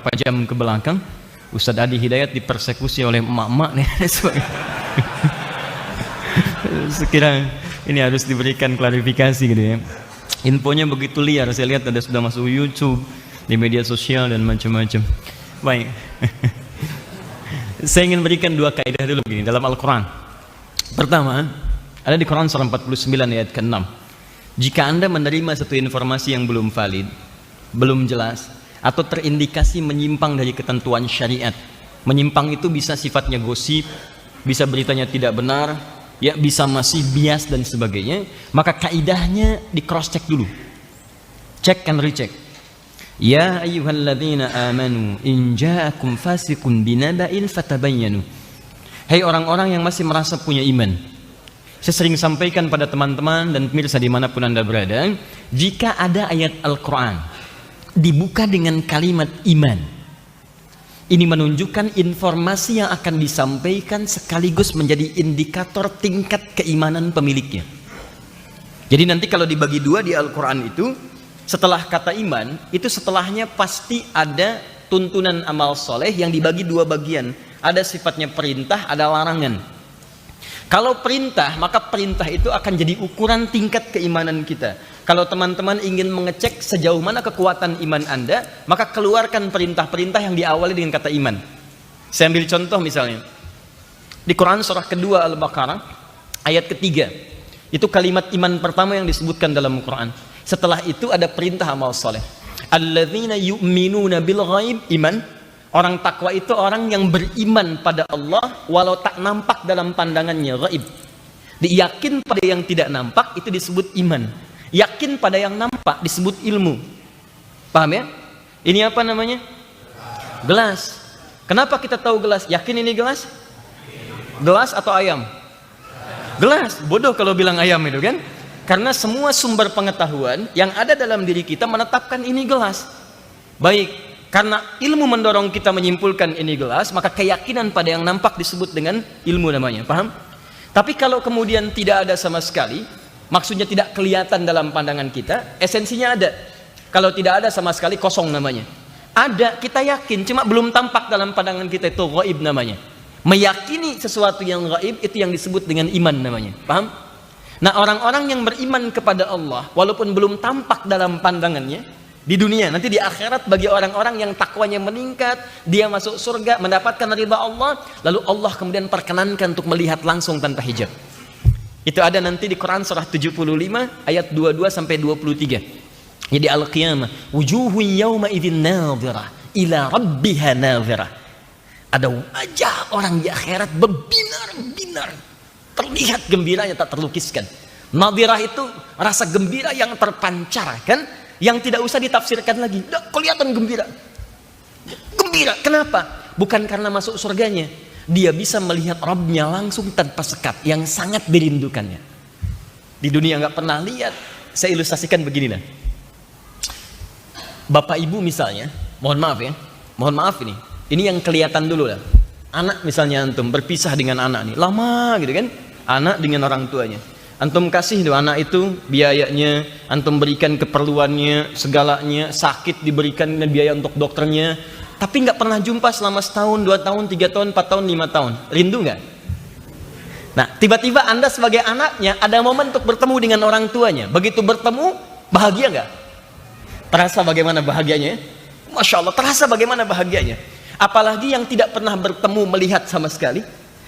beberapa jam ke belakang Ustadz Adi Hidayat dipersekusi oleh emak-emak nih. Sekira ini harus diberikan klarifikasi gitu ya. Infonya begitu liar, saya lihat ada sudah masuk YouTube, di media sosial dan macam-macam. Baik. Saya ingin berikan dua kaidah dulu begini dalam Al-Quran. Pertama, ada di Quran surah 49 ayat ke-6. Jika Anda menerima satu informasi yang belum valid, belum jelas, atau terindikasi menyimpang dari ketentuan syariat. Menyimpang itu bisa sifatnya gosip, bisa beritanya tidak benar, ya bisa masih bias dan sebagainya. Maka kaidahnya di cross check dulu, check and recheck. Ya ayyuhalladzina amanu in ja'akum fasiqun binaba'in fatabayyanu. Hai orang-orang yang masih merasa punya iman, saya sering sampaikan pada teman-teman dan pemirsa dimanapun Anda berada, jika ada ayat Al-Quran dibuka dengan kalimat iman, ini menunjukkan informasi yang akan disampaikan sekaligus menjadi indikator tingkat keimanan pemiliknya. Jadi nanti kalau dibagi dua di Al-Quran itu, setelah kata iman, itu setelahnya pasti ada tuntunan amal soleh yang dibagi dua bagian. Ada sifatnya perintah, ada larangan. Kalau perintah, maka perintah itu akan jadi ukuran tingkat keimanan kita. Kalau teman-teman ingin mengecek sejauh mana kekuatan iman Anda, maka keluarkan perintah-perintah yang diawali dengan kata iman. Saya ambil contoh misalnya. Di Quran surah kedua Al-Baqarah, ayat ketiga. Itu kalimat iman pertama yang disebutkan dalam Quran. Setelah itu ada perintah amal soleh. Alladzina yu'minuna bil ghaib, iman. Orang takwa itu orang yang beriman pada Allah walau tak nampak dalam pandangannya, ghaib. Yakin pada yang tidak nampak itu disebut iman. Yakin pada yang nampak disebut ilmu. Paham ya? Ini apa namanya? Gelas. Kenapa kita tahu gelas? Yakin ini gelas? Gelas atau ayam? Gelas. Bodoh kalau bilang ayam itu kan? Karena semua sumber pengetahuan yang ada dalam diri kita menetapkan ini gelas. Baik, karena ilmu mendorong kita menyimpulkan ini gelas, maka keyakinan pada yang nampak disebut dengan ilmu namanya. Paham? Tapi kalau kemudian tidak ada sama sekali, maksudnya tidak kelihatan dalam pandangan kita, esensinya ada. Kalau tidak ada sama sekali, kosong namanya. Ada, kita yakin, cuma belum tampak dalam pandangan kita, itu ghaib namanya. Meyakini sesuatu yang ghaib, itu yang disebut dengan iman namanya. Paham? Nah, orang-orang yang beriman kepada Allah, walaupun belum tampak dalam pandangannya, di dunia, nanti di akhirat bagi orang-orang yang takwanya meningkat, dia masuk surga, mendapatkan ridha Allah, lalu Allah kemudian perkenankan untuk melihat langsung tanpa hijab. Itu ada nanti di Quran surah 75 ayat 22 sampai 23. Jadi al-qiyamah, wujuhun yawma idzin nadhirah ila rabbiha nadhirah. Ada wajah orang di akhirat berbinar-binar, terlihat gembiranya tak terlukiskan. Nadhirah itu rasa gembira yang terpancar kan, yang tidak usah ditafsirkan lagi. Kelihatan gembira. Gembira, kenapa? Bukan karena masuk surganya. Dia bisa melihat Rabbnya langsung tanpa sekat, yang sangat dirindukannya. Di dunia nggak pernah lihat. Saya ilustrasikan beginilah. Bapak ibu misalnya, mohon maaf ya, mohon maaf ini yang kelihatan dulu lah. Anak misalnya antum berpisah dengan anak nih, lama gitu kan, anak dengan orang tuanya. Antum kasih tuh anak itu biayanya, antum berikan keperluannya, segalanya, sakit diberikan biaya untuk dokternya. Tapi nggak pernah jumpa selama setahun, 2 tahun, 3 tahun, 4 tahun, 5 tahun. Rindu nggak? Nah, tiba-tiba Anda sebagai anaknya ada momen untuk bertemu dengan orang tuanya. Begitu bertemu, bahagia nggak? Terasa bagaimana bahagianya? Masya Allah, terasa bagaimana bahagianya. Apalagi yang tidak pernah bertemu, melihat sama sekali,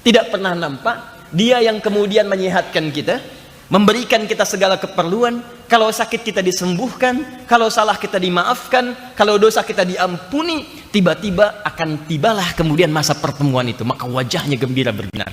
tidak pernah nampak. Dia yang kemudian menyehatkan kita, memberikan kita segala keperluan. Kalau sakit kita disembuhkan, kalau salah kita dimaafkan, kalau dosa kita diampuni. Tiba-tiba akan tibalah kemudian masa pertemuan itu, maka wajahnya gembira berbinar.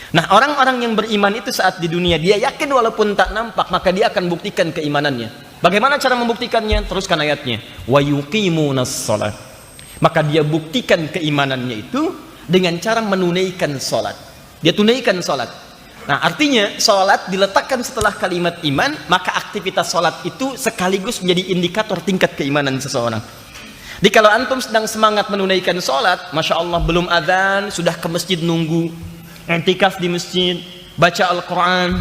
Nah, orang-orang yang beriman itu saat di dunia, dia yakin walaupun tak nampak, maka dia akan buktikan keimanannya. Bagaimana cara membuktikannya? Teruskan ayatnya. Wa yuqimunas shalah. Maka dia buktikan keimanannya itu dengan cara menunaikan salat. Dia tunaikan salat. Nah, artinya salat diletakkan setelah kalimat iman, maka aktivitas salat itu sekaligus menjadi indikator tingkat keimanan seseorang. Jadi kalau antum sedang semangat menunaikan salat, Masya Allah belum adzan, sudah ke masjid nunggu, i'tikaf di masjid, baca Al-Quran,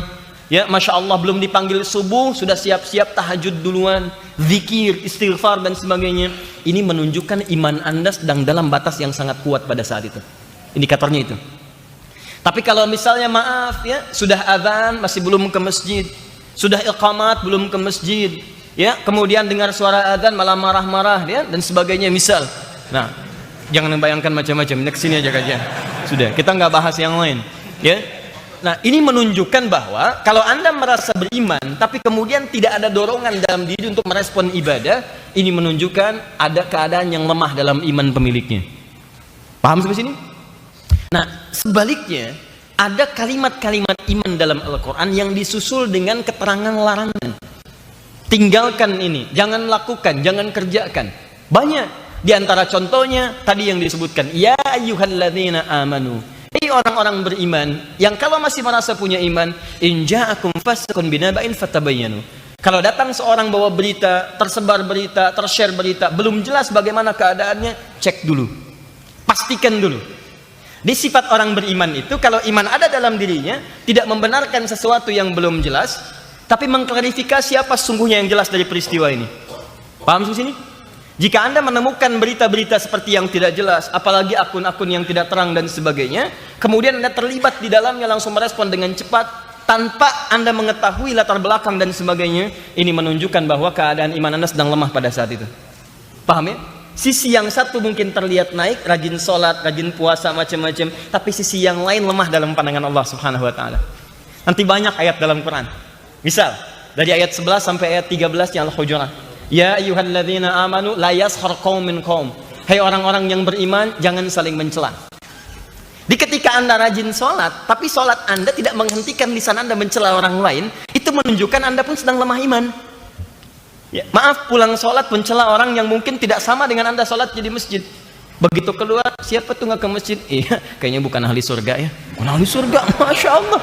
Ya, Masya Allah, belum dipanggil subuh sudah siap-siap tahajud duluan, zikir, istighfar dan sebagainya. Ini menunjukkan iman Anda sedang dalam batas yang sangat kuat pada saat itu. Indikatornya itu. Tapi kalau misalnya maaf ya, sudah azan masih belum ke masjid, sudah iqamat belum ke masjid, ya, kemudian dengar suara azan malah marah-marah ya dan sebagainya misal. Nah, jangan membayangkan macam-macam. Next sini aja kajian. Sudah, kita nggak bahas yang lain, ya. Nah, ini menunjukkan bahwa kalau Anda merasa beriman tapi kemudian tidak ada dorongan dalam diri untuk merespon ibadah, ini menunjukkan ada keadaan yang lemah dalam iman pemiliknya. Paham sampai sini? Nah, sebaliknya ada kalimat-kalimat iman dalam Al-Quran yang disusul dengan keterangan larangan. Tinggalkan ini, jangan lakukan, jangan kerjakan. Banyak. Di antara contohnya tadi yang disebutkan, ya ayyuhalladzina amanu. Hei orang-orang beriman yang kalau masih merasa punya iman, in ja'akum fasiqun binaba'in fatabayyanu. Kalau datang seorang bawa berita, tersebar berita, tershare berita, belum jelas bagaimana keadaannya, cek dulu. Pastikan dulu. Di sifat orang beriman itu, kalau iman ada dalam dirinya, tidak membenarkan sesuatu yang belum jelas, tapi mengklarifikasi apa sesungguhnya yang jelas dari peristiwa ini. Paham di sini? Jika Anda menemukan berita-berita seperti yang tidak jelas, apalagi akun-akun yang tidak terang dan sebagainya, kemudian Anda terlibat di dalamnya langsung merespon dengan cepat, tanpa Anda mengetahui latar belakang dan sebagainya, ini menunjukkan bahwa keadaan iman Anda sedang lemah pada saat itu. Paham ya? Sisi yang satu mungkin terlihat naik, rajin sholat, rajin puasa, macam-macam, tapi sisi yang lain lemah dalam pandangan Allah Subhanahu wa Ta'ala. Nanti banyak ayat dalam Quran. Misal, dari ayat 11 sampai ayat 13 yang Al-Hujurat. Ya ayyuhalladzina amanu la yaskhar qaumin qaum. Hai orang-orang yang beriman, jangan saling mencela. Di ketika Anda rajin sholat, tapi sholat Anda tidak menghentikan lisan Anda mencela orang lain, itu menunjukkan Anda pun sedang lemah iman. Ya, maaf, pulang sholat mencela orang yang mungkin tidak sama dengan Anda sholat di masjid. Begitu keluar, siapa tuh nggak ke masjid? Iya, kayaknya bukan ahli surga ya. Bukan ahli surga, Masya Allah.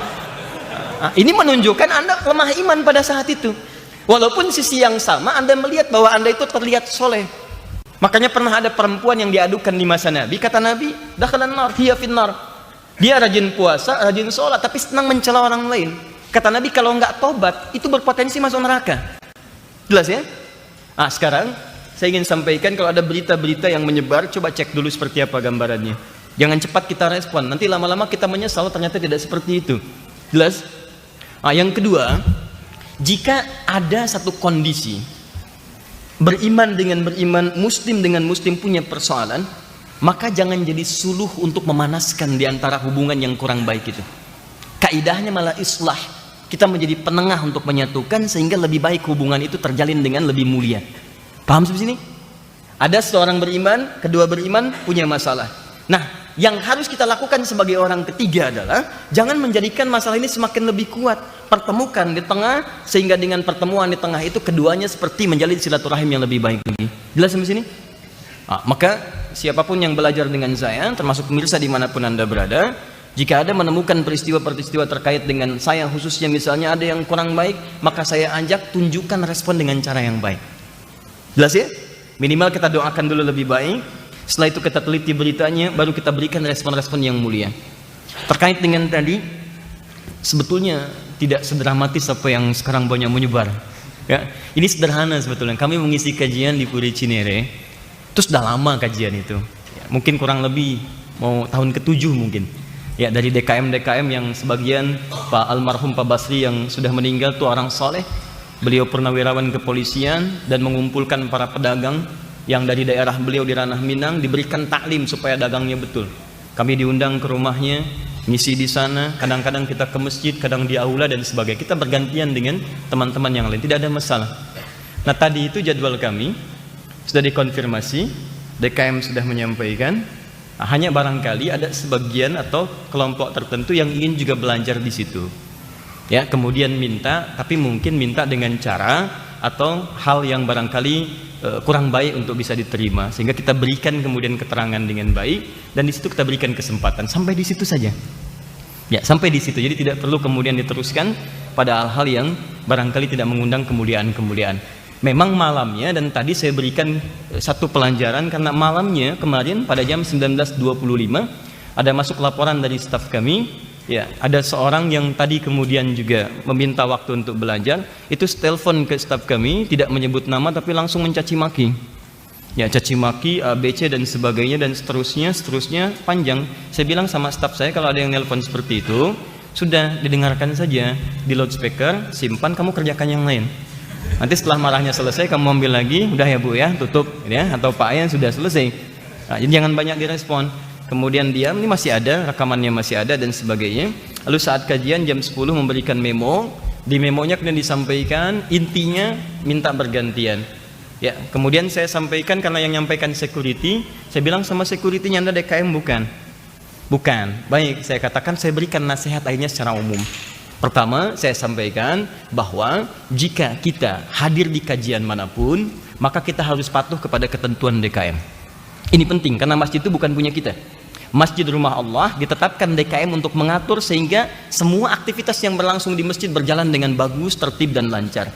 Nah, ini menunjukkan Anda lemah iman pada saat itu. Walaupun sisi yang sama Anda melihat bahwa Anda itu terlihat soleh. Makanya pernah ada perempuan yang diadukan di masa Nabi. Kata Nabi, dakhalan nar, hiya finnar. Dia rajin puasa, rajin sholat, tapi senang mencela orang lain. Kata Nabi, kalau nggak tobat, itu berpotensi masuk neraka. Jelas ya? Nah, sekarang saya ingin sampaikan, kalau ada berita-berita yang menyebar, coba cek dulu seperti apa gambarannya. Jangan cepat kita respon. Nanti lama-lama kita menyesal ternyata tidak seperti itu. Jelas? Nah, yang kedua, jika ada satu kondisi beriman dengan beriman, muslim dengan muslim punya persoalan, maka jangan jadi suluh untuk memanaskan di antara hubungan yang kurang baik itu. Kaidahnya malah islah. Kita menjadi penengah untuk menyatukan sehingga lebih baik hubungan itu terjalin dengan lebih mulia. Paham sampai sini? Ada seorang beriman, kedua beriman punya masalah. Nah, yang harus kita lakukan sebagai orang ketiga adalah jangan menjadikan masalah ini semakin lebih kuat. Pertemukan di tengah, sehingga dengan pertemuan di tengah itu keduanya seperti menjalin silaturahim yang lebih baik lagi. Jelas sampai sini? Maka siapapun yang belajar dengan saya, termasuk pemirsa dimanapun Anda berada, jika ada menemukan peristiwa-peristiwa terkait dengan saya khususnya, misalnya ada yang kurang baik, maka saya ajak tunjukkan respon dengan cara yang baik. Jelas ya? Minimal kita doakan dulu lebih baik. Setelah itu kita teliti beritanya, baru kita berikan respon-respon yang mulia. Terkait dengan tadi, sebetulnya tidak sedramatis apa yang sekarang banyak menyebar. Ya, ini sederhana sebetulnya. Kami mengisi kajian di Puri Cinere, itu sudah lama kajian itu. Ya, mungkin kurang lebih mau tahun ke-7 mungkin. Ya, dari DKM yang sebagian Pak almarhum Pak Basri yang sudah meninggal itu orang soleh. Beliau purnawirawan kepolisian dan mengumpulkan para pedagang yang dari daerah beliau di ranah Minang, diberikan taklim supaya dagangnya betul. Kami diundang ke rumahnya, ngisi di sana, kadang-kadang kita ke masjid, kadang di aula dan sebagainya. Kita bergantian dengan teman-teman yang lain, tidak ada masalah. Nah, tadi itu jadwal kami sudah dikonfirmasi, DKM sudah menyampaikan, hanya barangkali ada sebagian atau kelompok tertentu yang ingin juga belajar di situ. Ya, kemudian minta, tapi mungkin minta dengan cara atau hal yang barangkali kurang baik untuk bisa diterima, sehingga kita berikan kemudian keterangan dengan baik, dan di situ kita berikan kesempatan. Sampai di situ saja. Ya, sampai di situ. Jadi tidak perlu kemudian diteruskan pada hal-hal yang barangkali tidak mengundang kemuliaan-kemuliaan. Memang malamnya, dan tadi saya berikan satu pelajaran karena malamnya kemarin pada jam 19.25 ada masuk laporan dari staf kami Ya, ada seorang yang tadi kemudian juga meminta waktu untuk belajar, itu telepon ke staf kami, tidak menyebut nama tapi langsung mencaci maki. Ya, caci maki, A, B, C dan sebagainya dan seterusnya panjang. Saya bilang sama staf saya, kalau ada yang nelpon seperti itu, sudah didengarkan saja di loudspeaker, simpan, kamu kerjakan yang lain. Nanti setelah marahnya selesai, kamu ambil lagi, udah ya Bu ya, tutup ya, atau Pak ya, sudah selesai. Nah, jadi jangan banyak direspon. Kemudian diam, ini masih ada, rekamannya masih ada dan sebagainya. Lalu saat kajian jam 10 memberikan memo, di memonya kemudian disampaikan intinya minta bergantian. Ya, kemudian saya sampaikan karena yang nyampaikan security, saya bilang sama security-nya, Anda DKM bukan? Bukan. Baik, saya katakan, saya berikan nasihat akhirnya secara umum. Pertama, saya sampaikan bahwa jika kita hadir di kajian manapun, maka kita harus patuh kepada ketentuan DKM. Ini penting karena masjid itu bukan punya kita. Masjid Rumah Allah ditetapkan DKM untuk mengatur sehingga semua aktivitas yang berlangsung di masjid berjalan dengan bagus, tertib dan lancar.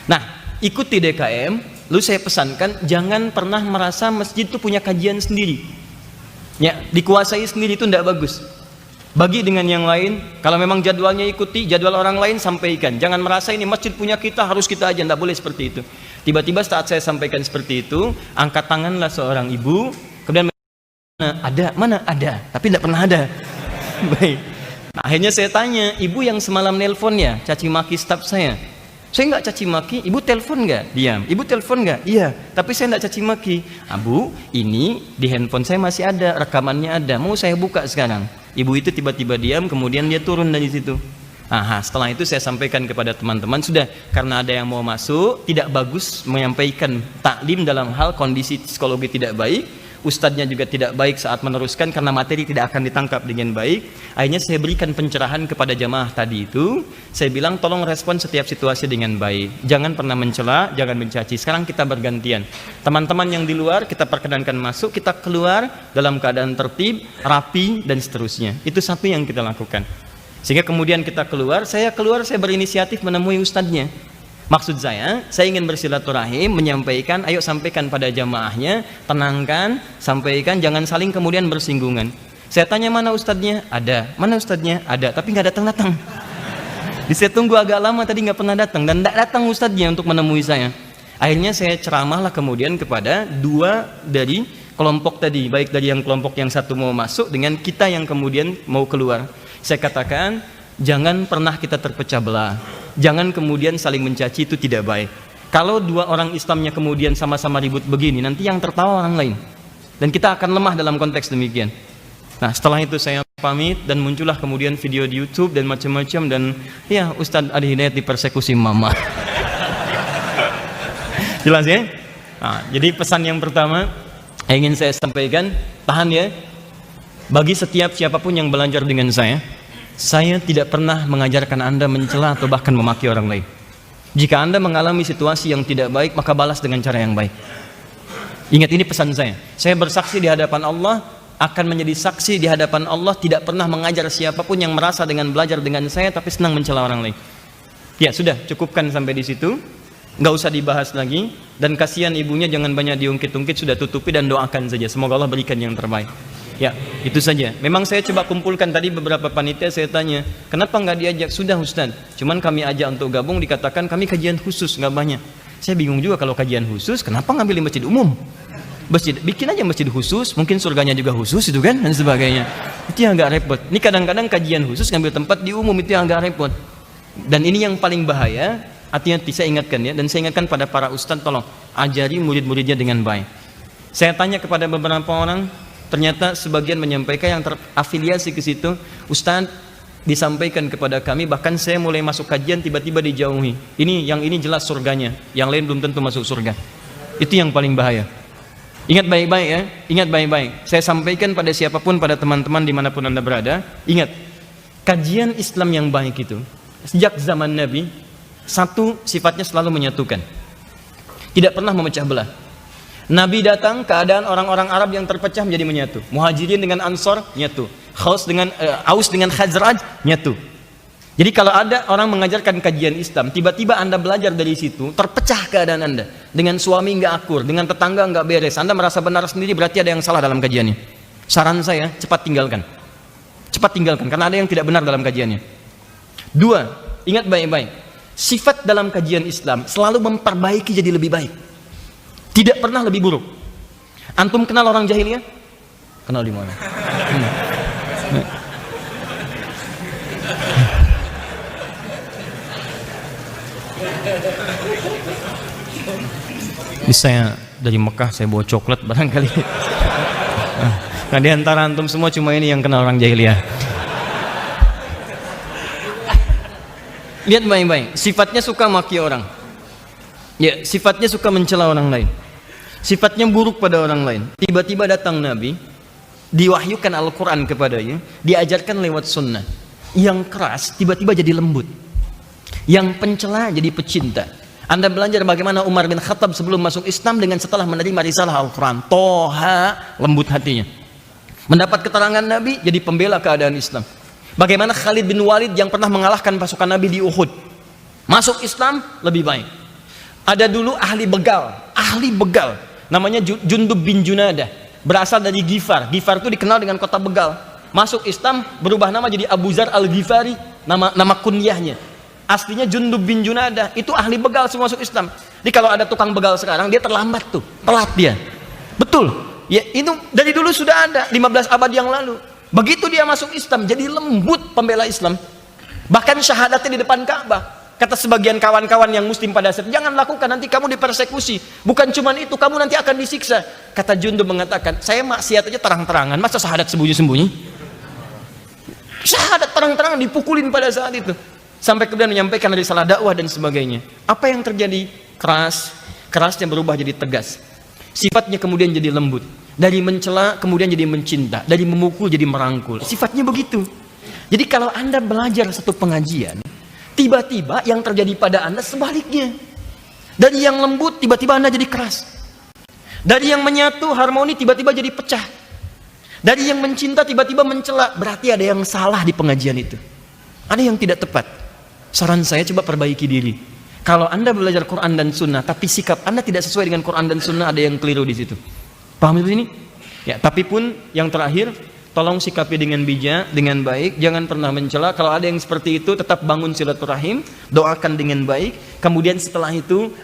Nah, ikuti DKM. Lalu saya pesankan, jangan pernah merasa masjid itu punya kajian sendiri. Ya, dikuasai sendiri itu tidak bagus. Bagi dengan yang lain, kalau memang jadwalnya ikuti, jadwal orang lain sampaikan. Jangan merasa ini masjid punya kita, harus kita aja, tidak boleh seperti itu. Tiba-tiba saat saya sampaikan seperti itu, angkat tanganlah seorang ibu, kemudian mana ada, tapi tidak pernah ada. Baik. Nah, akhirnya saya tanya, ibu yang semalam nelpon ya, caci maki staf saya nggak caci maki, ibu telepon nggak? Diam. Ibu telepon nggak? Iya, tapi saya nggak caci maki. Bu, ini di handphone saya masih ada, rekamannya ada, mau saya buka sekarang. Ibu itu tiba-tiba diam, kemudian dia turun dari situ. Setelah itu saya sampaikan kepada teman-teman, sudah, karena ada yang mau masuk, tidak bagus menyampaikan taklim dalam hal kondisi psikologi tidak baik. Ustadznya juga tidak baik saat meneruskan karena materi tidak akan ditangkap dengan baik. Akhirnya saya berikan pencerahan kepada jamaah tadi itu. Saya bilang tolong respon setiap situasi dengan baik. Jangan pernah mencela, jangan mencaci. Sekarang kita bergantian. Teman-teman yang di luar kita perkenankan masuk, kita keluar dalam keadaan tertib, rapi dan seterusnya. Itu satu yang kita lakukan. Sehingga kemudian kita keluar, saya berinisiatif menemui ustadznya. Maksud saya ingin bersilaturahim, menyampaikan, ayo sampaikan pada jamaahnya, tenangkan, sampaikan, jangan saling kemudian bersinggungan. Saya tanya, mana ustadznya? Ada. Mana ustadznya? Ada, tapi nggak datang-datang. Saya tunggu agak lama, tadi nggak pernah datang, dan nggak datang ustadznya untuk menemui saya. Akhirnya saya ceramahlah kemudian kepada dua dari kelompok tadi, baik dari yang kelompok yang satu mau masuk dengan kita yang kemudian mau keluar. Saya katakan, jangan pernah kita terpecah belah. Jangan kemudian saling mencaci, itu tidak baik. Kalau dua orang Islamnya kemudian sama-sama ribut begini, nanti yang tertawa orang lain. Dan kita akan lemah dalam konteks demikian. Nah, setelah itu saya pamit dan muncullah kemudian video di YouTube dan macam-macam, dan ya, Ustadz Adi Hidayat dipersekusi mama. Jelas ya? Nah, jadi pesan yang pertama yang ingin saya sampaikan, tahan ya. Bagi setiap siapapun yang belajar dengan saya tidak pernah mengajarkan Anda mencela atau bahkan memaki orang lain. Jika Anda mengalami situasi yang tidak baik, maka balas dengan cara yang baik. Ingat, ini pesan saya. Saya bersaksi di hadapan Allah, akan menjadi saksi di hadapan Allah, tidak pernah mengajar siapapun yang merasa dengan belajar dengan saya tapi senang mencela orang lain. Ya sudah, cukupkan sampai di situ. Nggak usah dibahas lagi. Dan kasihan ibunya, jangan banyak diungkit-ungkit, sudah tutupi dan doakan saja. Semoga Allah berikan yang terbaik. Ya, itu saja. Memang saya coba kumpulkan tadi beberapa panitia, saya tanya, kenapa nggak diajak? Sudah Ustaz, cuman kami ajak untuk gabung, dikatakan kami kajian khusus, nggak banyak. Saya bingung juga, kalau kajian khusus, kenapa ngambil di masjid umum? Masjid, bikin aja masjid khusus, mungkin surganya juga khusus itu kan, dan sebagainya. Itu yang agak repot. Ini kadang-kadang kajian khusus ngambil tempat di umum, itu yang agak repot. Dan ini yang paling bahaya. Hati-hati, saya ingatkan ya, dan saya ingatkan pada para ustaz, tolong ajari murid-muridnya dengan baik. Saya tanya kepada beberapa orang, ternyata sebagian menyampaikan yang terafiliasi ke situ, Ustaz, disampaikan kepada kami, bahkan saya mulai masuk kajian tiba-tiba dijauhi. Yang ini jelas surganya, yang lain belum tentu masuk surga. Itu yang paling bahaya. Ingat baik-baik ya, ingat baik-baik. Saya sampaikan pada siapapun, pada teman-teman dimanapun Anda berada, ingat, kajian Islam yang baik itu, sejak zaman Nabi, satu sifatnya selalu menyatukan, tidak pernah memecah belah. Nabi datang, keadaan orang-orang Arab yang terpecah menjadi menyatu. Muhajirin dengan Ansor nyatu, Aus dengan Khazraj nyatu. Jadi kalau ada orang mengajarkan kajian Islam, tiba-tiba Anda belajar dari situ, terpecah keadaan Anda, dengan suami nggak akur, dengan tetangga nggak beres, Anda merasa benar sendiri, berarti ada yang salah dalam kajiannya. Saran saya, cepat tinggalkan. cepat tinggalkan karena ada yang tidak benar dalam kajiannya. Dua, ingat baik-baik, sifat dalam kajian Islam selalu memperbaiki jadi lebih baik, tidak pernah lebih buruk. Antum kenal orang jahiliyah? Kenal di mana? Saya dari Mekah, saya bawa coklat barangkali. Nah, di antara antum semua cuma ini yang kenal orang jahiliyah. Lihat baik-baik, sifatnya suka maki orang. Ya, sifatnya suka mencela orang lain. Sifatnya buruk pada orang lain. Tiba-tiba datang Nabi, diwahyukan Al-Quran kepadanya, diajarkan lewat sunnah. Yang keras tiba-tiba jadi lembut, yang pencela jadi pecinta. Anda belajar bagaimana Umar bin Khattab sebelum masuk Islam dengan setelah menerima risalah Al-Quran, Toha, lembut hatinya. Mendapat keterangan Nabi, jadi pembela keadaan Islam. Bagaimana Khalid bin Walid yang pernah mengalahkan pasukan Nabi di Uhud, masuk Islam lebih baik. Ada dulu ahli begal, namanya Jundub bin Junadah, berasal dari Ghifar. Ghifar itu dikenal dengan kota begal. Masuk Islam berubah nama jadi Abu Zar al-Ghifari, nama kunyahnya. Aslinya Jundub bin Junadah, itu ahli begal semua masuk Islam. Jadi kalau ada tukang begal sekarang, dia terlambat tuh, telat dia. Betul. Ya, itu dari dulu sudah ada, 15 abad yang lalu. Begitu dia masuk Islam, jadi lembut pembela Islam. Bahkan syahadatnya di depan Ka'bah. Kata sebagian kawan-kawan yang muslim pada saat, jangan lakukan, nanti kamu dipersekusi. Bukan cuma itu, kamu nanti akan disiksa. Kata Jundub mengatakan, saya maksiat aja terang-terangan, masa syahadat sembunyi-sembunyi? Syahadat terang-terangan dipukulin pada saat itu. Sampai kemudian menyampaikan risalah dakwah dan sebagainya. Apa yang terjadi? Kerasnya berubah jadi tegas. Sifatnya kemudian jadi lembut. Dari mencela kemudian jadi mencinta, dari memukul jadi merangkul. Sifatnya begitu. Jadi kalau Anda belajar satu pengajian, tiba-tiba yang terjadi pada Anda sebaliknya. Dari yang lembut tiba-tiba Anda jadi keras. Dari yang menyatu harmoni tiba-tiba jadi pecah. Dari yang mencinta tiba-tiba mencela. Berarti ada yang salah di pengajian itu. Ada yang tidak tepat. Saran saya coba perbaiki diri. Kalau Anda belajar Quran dan Sunnah, tapi sikap Anda tidak sesuai dengan Quran dan Sunnah, ada yang keliru di situ. Paham itu ini? Ya, tapi pun yang terakhir, tolong sikapi dengan bijak, dengan baik, jangan pernah mencela. Kalau ada yang seperti itu, tetap bangun silaturahim, doakan dengan baik. Kemudian setelah itu